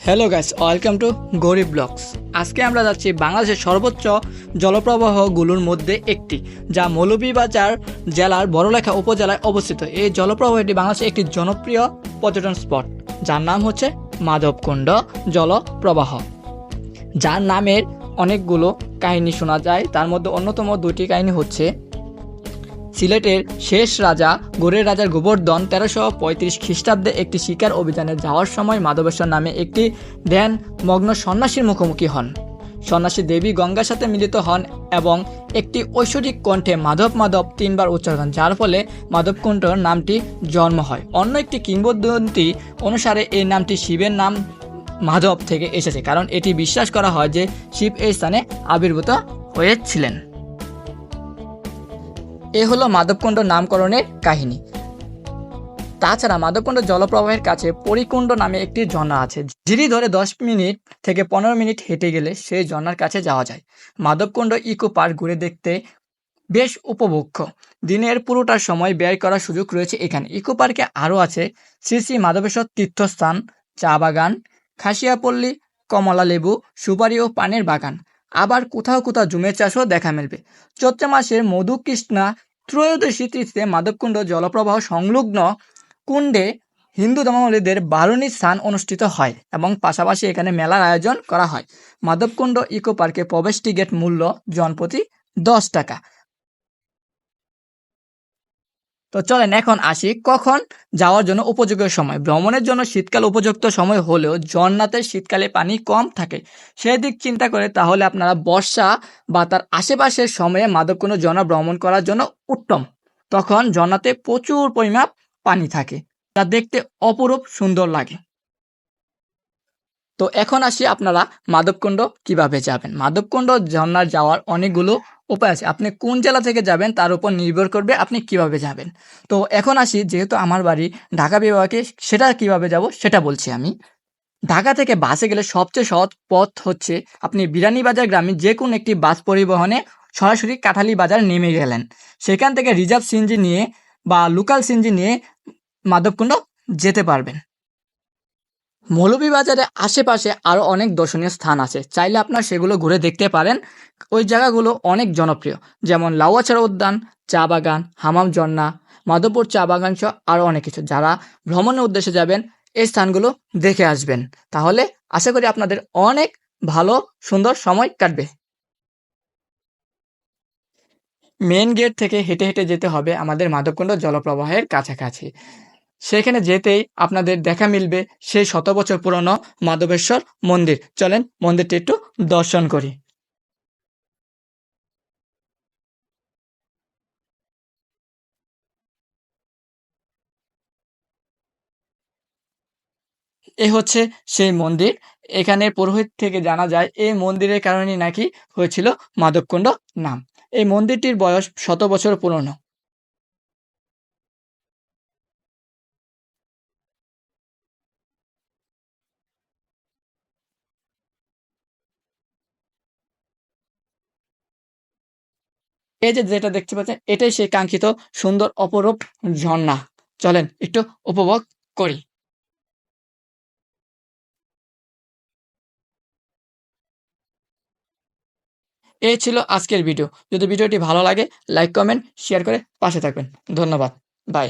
Hello guys, welcome to গরিব blogs. আজকে আমরা যাচ্ছি বাংলাদেশের সর্বোচ্চ জলপ্রবাহগুলোর মধ্যে একটি, যা মৌলভীবাজার জেলার বড়লেখা উপজেলায় অবস্থিত। এই জলপ্রবাহটি বাংলাদেশের একটি জনপ্রিয় পর্যটন স্পট, যার নাম হচ্ছে মাধবকুণ্ড জলপ্রবাহ, যার নামের অনেকগুলো কাহিনী শোনা যায়। তার মধ্যে অন্যতম দুটি কাহিনী হচ্ছে সিলেটের শেষ রাজা গোরের রাজার গোবর্ধন 1335 খ্রিস্টাব্দে একটি শিকার অভিযানে যাওয়ার সময় মাধবেশ্বর নামে একটি ধ্যান মগ্ন সন্ন্যাসীর মুখোমুখি হন। সন্ন্যাসী দেবী গঙ্গার সাথে মিলিত হন এবং একটি ঐশ্বরিক কণ্ঠে মাধব মাধব 3 বার উচ্চারণ করেন, যার ফলে মাধবকুণ্ড নামটি জন্ম হয়। অন্য একটি কিংবদন্তি অনুসারে এই নামটি শিবের নাম মাধব থেকে এসেছে, কারণ এটি বিশ্বাস করা হয় যে শিব এই স্থানে আবির্ভূত হয়েছিলেন। এ হলো মাধবকুণ্ড নামকরণের কাহিনী। তাছাড়া মাধবকুণ্ড জলপ্রবাহের কাছে পরিকুণ্ড নামে একটি ঝর্ণা আছে। ধীরে ধরে 10 মিনিট থেকে 15 মিনিট হেঁটে গেলে সেই ঝর্ণার কাছে যাওয়া যায়। মাধবকুণ্ড ইকো পার্ক ঘুরে দেখতে বেশ উপভোগ্য। দিনের পুরোটার সময় ব্যয় করার সুযোগ রয়েছে এখানে। ইকো পার্কে আরও আছে শ্রী শ্রী মাধবেশ্বর তীর্থস্থান, চা বাগান, খাসিয়াপল্লী, কমলা লেবু, সুপারি ও পানের বাগান। আবার কোথাও কোথাও জুমের চাষও দেখা মিলবে। চৈত্র মাসের মধুকৃষ্ণা ত্রয়োদশী তিথিতে মাধবকুণ্ড জলপ্রবাহ সংলগ্ন কুণ্ডে হিন্দু ধর্মাবলম্বীদের বারুণী স্নান অনুষ্ঠিত হয় এবং পাশাপাশি এখানে মেলার আয়োজন করা হয়। মাধবকুণ্ড ইকো পার্কে প্রবেশ টিকিট মূল্য জনপ্রতি 10 টাকা। তো চলেন এখন আসি কখন যাওয়ার জন্য উপযোগী সময়। ভ্রমণের জন্য শীতকাল উপযুক্ত সময় হলেও ঝর্ণাতে শীতকালে পানি কম থাকে, সেই দিক চিন্তা করে তাহলে আপনারা বর্ষা বা তার আশেপাশের সময়ে মাধবকুণ্ড ঝর্ণা ভ্রমণ করার জন্য উত্তম। তখন ঝর্ণাতে প্রচুর পরিমাণ পানি থাকে, যা দেখতে অপরূপ সুন্দর লাগে। তো এখন আসি আপনারা মাধবকুণ্ড কিভাবে যাবেন। মাধবকুণ্ড ঝর্ণার যাওয়ার অনেকগুলো উপায় আছে। আপনি কোন জেলা থেকে যাবেন তার উপর নির্ভর করবে আপনি কিভাবে যাবেন। তো এখন আসি, যেহেতু আমার বাড়ি ঢাকা বিভাগে, সেটা কিভাবে যাব সেটা বলছি আমি। ঢাকা থেকে বাসে গেলে সবচেয়ে সহজ পথ হচ্ছে আপনি বিরানীবাজার গ্রামে যে কোনো একটি বাস পরিবহনে সরাসরি কাঠালি বাজার নেমে গেলেন। সেখান থেকে রিজার্ভ সিএনজি নিয়ে বা লোকাল সিএনজি নিয়ে মাধবকুণ্ড যেতে পারবেন। মৌলভীবাজারের আশেপাশে আরও অনেক দর্শনীয় স্থান আছে, চাইলে আপনার সেগুলো ঘুরে দেখতে পারেন। ওই জায়গাগুলো অনেক জনপ্রিয়, যেমন লাউয়াছড়া উদ্যান, চা বাগান, হামাম ঝর্ণা, মাধবপুর চা বাগান সহ আরও অনেক কিছু। যারা ভ্রমণের উদ্দেশ্যে যাবেন এই স্থানগুলো দেখে আসবেন, তাহলে আশা করি আপনাদের অনেক ভালো সুন্দর সময় কাটবে। মেন গেট থেকে হেঁটে হেঁটে যেতে হবে আমাদের মাধবকুণ্ড জলপ্রবাহের কাছাকাছি। সেখানে যেতেই আপনাদের দেখা মিলবে সেই 100 বছর পুরনো মাধবেশ্বর মন্দির। চলেন মন্দিরটি একটু দর্শন করি। এ হচ্ছে সেই মন্দির। এখানে পুরোহিত থেকে জানা যায় এই মন্দিরের কারণেই নাকি হয়েছিল মাধবকুণ্ড নাম। এই মন্দিরটির বয়স 100 বছর পুরনো। এই যে যেটা দেখতে পাচ্ছেন এটাই সেই কাঙ্ক্ষিত সুন্দর অপরূপ ঝর্ণা। চলেন একটু উপভোগ করি। এই ছিল আজকের ভিডিও। যদি ভিডিওটি ভালো লাগে লাইক, কমেন্ট, শেয়ার করে পাশে থাকবেন। ধন্যবাদ। বাই।